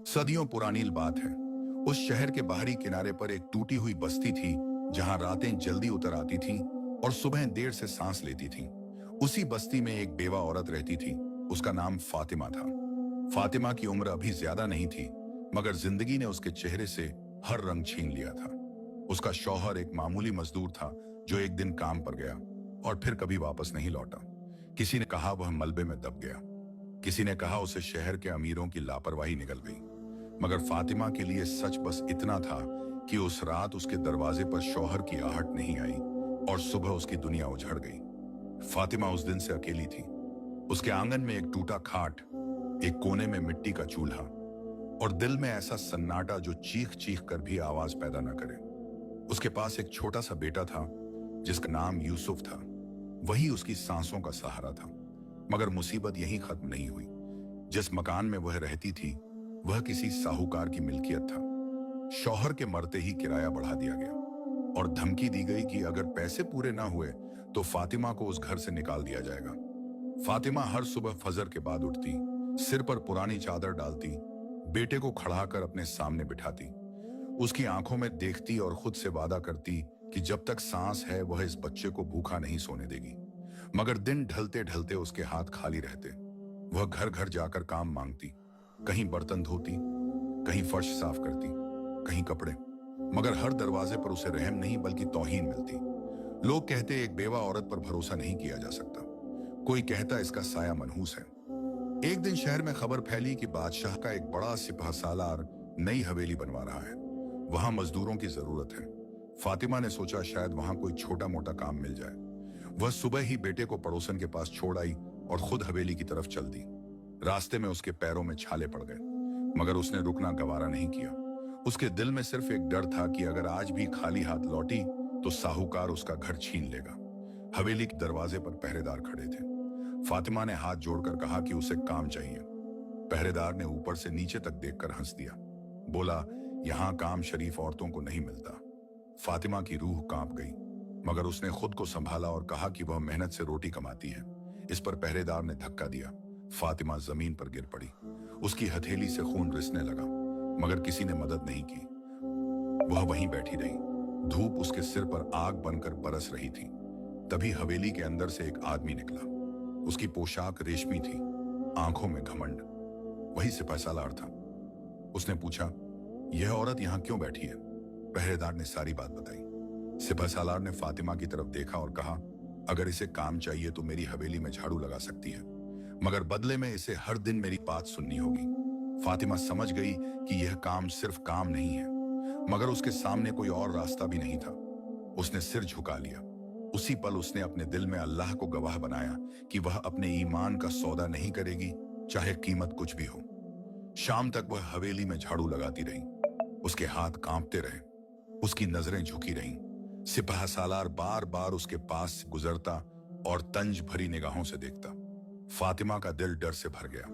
सदियों पुरानी बात है। उस शहर के बाहरी किनारे पर एक टूटी हुई बस्ती थी, जहां रातें जल्दी उतर आती थीं और सुबह देर से सांस लेती थीं। उसी बस्ती में एक बेवा औरत रहती थी। उसका नाम फातिमा था। फातिमा की उम्र अभी ज्यादा नहीं थी, मगर जिंदगी ने उसके चेहरे से हर रंग छीन लिया था। उसका शौहर एक मामूली मजदूर था, जो एक दिन काम पर गया और फिर कभी वापस नहीं लौटा। किसी ने कहा वह मलबे में दब गया, किसी ने कहा उसे शहर के अमीरों की लापरवाही निगल गई। मगर फातिमा के लिए सच बस इतना था कि उस रात उसके दरवाजे पर शौहर की आहट नहीं आई और सुबह उसकी दुनिया उजड़ गई। फातिमा उस दिन से अकेली थी। उसके आंगन में एक टूटा खाट, एक कोने में मिट्टी का चूल्हा और दिल में ऐसा सन्नाटा जो चीख चीख कर भी आवाज पैदा न करे। उसके पास एक छोटा सा बेटा था, जिसका नाम यूसुफ था। वही उसकी सांसों का सहारा था। मगर मुसीबत यहीं खत्म नहीं हुई। जिस मकान में वह रहती थी, वह किसी साहूकार की मिल्कियत था। शौहर के मरते ही किराया बढ़ा दिया गया और धमकी दी गई कि अगर पैसे पूरे ना हुए तो फातिमा को उस घर से निकाल दिया जाएगा। फातिमा हर सुबह फजर के बाद उठती, सिर पर पुरानी चादर डालती, बेटे को खड़ाकर अपने सामने बिठाती, उसकी आंखों में देखती और खुद से वादा करती कि जब तक सांस है वह इस बच्चे को भूखा नहीं सोने देगी। मगर दिन ढलते ढलते उसके हाथ खाली रहते। वह घर घर जाकर काम मांगती, कहीं बर्तन धोती, कहीं फर्श साफ करती, कहीं कपड़े। मगर हर दरवाजे पर उसे रहम नहीं बल्कि तौहीन मिलती। लोग कहते एक बेवा औरत पर भरोसा नहीं किया जा सकता। कोई कहता इसका साया मनहूस है। एक दिन शहर में खबर फैली कि बादशाह का एक बड़ा सिपह सालार नई हवेली बनवा रहा है। वहां मजदूरों की जरूरत है। फातिमा ने सोचा शायद वहां कोई छोटा मोटा काम मिल जाए। वह सुबह ही बेटे को पड़ोसन के पास छोड़ आई और खुद हवेली की तरफ चल दी। रास्ते में उसके पैरों में छाले पड़ गए, मगर उसने रुकना गवारा नहीं किया। उसके दिल में सिर्फ एक डर था कि अगर आज भी खाली हाथ लौटी तो साहूकार उसका घर छीन लेगा। हवेली के दरवाजे पर पहरेदार खड़े थे। फातिमा ने हाथ जोड़कर कहा कि उसे काम चाहिए। पहरेदार ने ऊपर से नीचे तक देखकर हंस दिया, बोला, यहां काम शरीफ औरतों को नहीं मिलता। फातिमा की रूह कांप गई, मगर उसने खुद को संभाला और कहा कि वह मेहनत से रोटी कमाती है। इस पर पहरेदार ने धक्का दिया। फातिमा जमीन पर गिर पड़ी। उसकी हथेली से खून रिसने लगा, मगर किसी ने मदद नहीं की। वह वहीं बैठी रही। धूप उसके सिर पर आग बनकर बरस रही थी। तभी हवेली के अंदर से एक आदमी निकला। उसकी पोशाक रेशमी थी, आंखों में घमंड। वही सिपह सालार था। उसने पूछा, यह औरत यहां क्यों बैठी है? पहरेदार ने सारी बात बताई। सिपह सालार ने फातिमा की तरफ देखा और कहा, अगर इसे काम चाहिए तो मेरी हवेली में झाड़ू लगा सकती है, मगर बदले में इसे हर दिन मेरी बात सुननी होगी। फातिमा समझ गई कि यह काम सिर्फ काम नहीं है, मगर उसके सामने कोई और रास्ता भी नहीं था। उसने सिर झुका लिया। उसी पल उसने अपने दिल में अल्लाह को गवाह बनाया कि वह अपने ईमान का सौदा नहीं करेगी, चाहे कीमत कुछ भी हो। शाम तक वह हवेली में झाड़ू लगाती रही। उसके हाथ कांपते रहे, उसकी नजरें झुकी रहीं। सिपह सालार बार बार उसके पास से गुजरता और तंज भरी निगाहों से देखता। फातिमा का दिल डर से भर गया,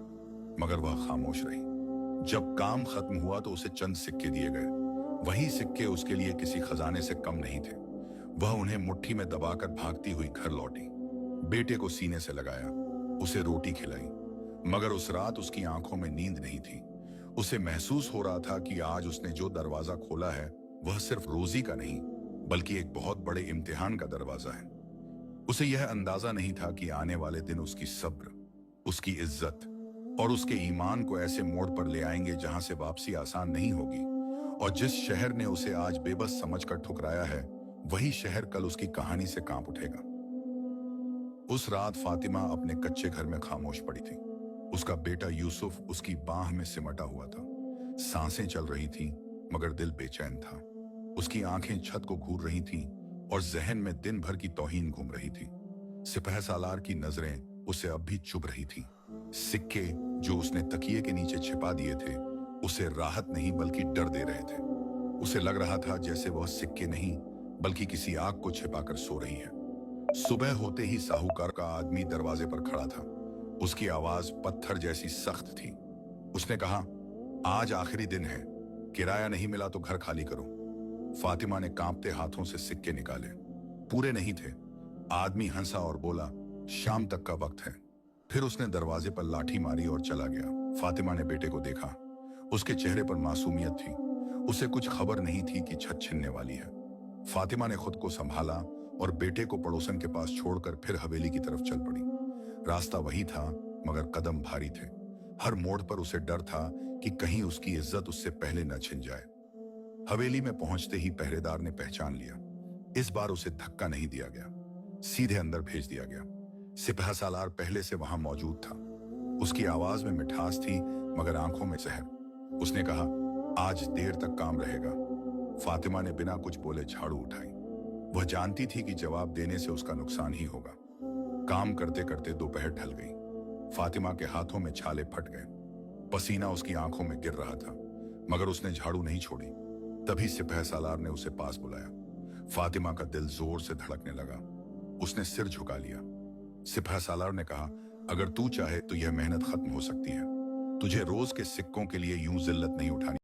मगर वह खामोश रही। जब काम खत्म हुआ तो उसे चंद सिक्के दिए गए। वही सिक्के उसके लिए किसी खजाने से कम नहीं थे। वह उन्हें मुट्ठी में दबाकर भागती हुई घर लौटी। बेटे को सीने से लगाया, उसे रोटी खिलाई, मगर उस रात उसकी आंखों में नींद नहीं थी। उसे महसूस हो रहा था कि आज उसने जो दरवाजा खोला है वह सिर्फ रोजी का नहीं, बल्कि एक बहुत बड़े इम्तिहान का दरवाजा है। उसे यह अंदाजा नहीं था कि आने वाले दिन उसकी सब्र, उसकी इज्जत और उसके ईमान को ऐसे मोड़ पर ले आएंगे जहां से वापसी आसान नहीं होगी। और जिस शहर ने उसे आज बेबस समझकर ठुकराया है, वही शहर कल उसकी कहानी से कांप उठेगा। उस रात फातिमा अपने कच्चे घर में खामोश पड़ी थी। उसका बेटा यूसुफ उसकी बाह में सिमटा हुआ था। सांसें चल रही थीं, मगर दिल बेचैन था। उसकी आंखें छत को घूर रही थीं और जहन में दिन भर की तौहीन घूम रही थी। सिपह सालार की नजरें उसे अब भी चुभ रही थीं। सिक्के जो उसने तकिए के नीचे छिपा दिए थे, उसे राहत नहीं बल्कि डर दे रहे थे। उसे लग रहा था जैसे वह सिक्के नहीं बल्कि किसी आग को छिपाकर सो रही है। सुबह होते ही साहूकार का आदमी दरवाजे पर खड़ा था। उसकी आवाज पत्थर जैसी सख्त थी। उसने कहा, आज आखिरी दिन है, किराया नहीं मिला तो घर खाली करो। फातिमा ने कांपते हाथों से सिक्के निकाले। पूरे नहीं थे। आदमी हंसा और बोला, शाम तक का वक्त है। फिर उसने दरवाजे पर लाठी मारी और चला गया। फातिमा ने बेटे को देखा। उसके चेहरे पर मासूमियत थी। उसे कुछ खबर नहीं थी कि छत छिनने वाली है। फातिमा ने खुद को संभाला और बेटे को पड़ोसन के पास छोड़कर फिर हवेली की तरफ चल पड़ी। रास्ता वही था, मगर कदम भारी थे। हर मोड़ पर उसे डर था कि कहीं उसकी इज्जत उससे पहले न छिन जाए। हवेली में पहुंचते ही पहरेदार ने पहचान लिया। इस बार उसे धक्का नहीं दिया गया, सीधे अंदर भेज दिया गया। सिपहसालार पहले से वहां मौजूद था। उसकी आवाज में मिठास थी, मगर आंखों में जहर। उसने कहा, आज देर तक काम रहेगा। फातिमा ने बिना कुछ बोले झाड़ू उठाई। वह जानती थी कि जवाब देने से उसका नुकसान ही होगा। काम करते करते दोपहर ढल गई। फातिमा के हाथों में छाले फट गए। पसीना उसकी आंखों में गिर रहा था, मगर उसने झाड़ू नहीं छोड़ी। तभी सिपहसालार ने उसे पास बुलाया। फातिमा का दिल जोर से धड़कने लगा। उसने सिर झुका लिया। सिपहसालार ने कहा, अगर तू चाहे तो यह मेहनत खत्म हो सकती है। तुझे रोज के सिक्कों के लिए यूं जिल्लत नहीं उठानी।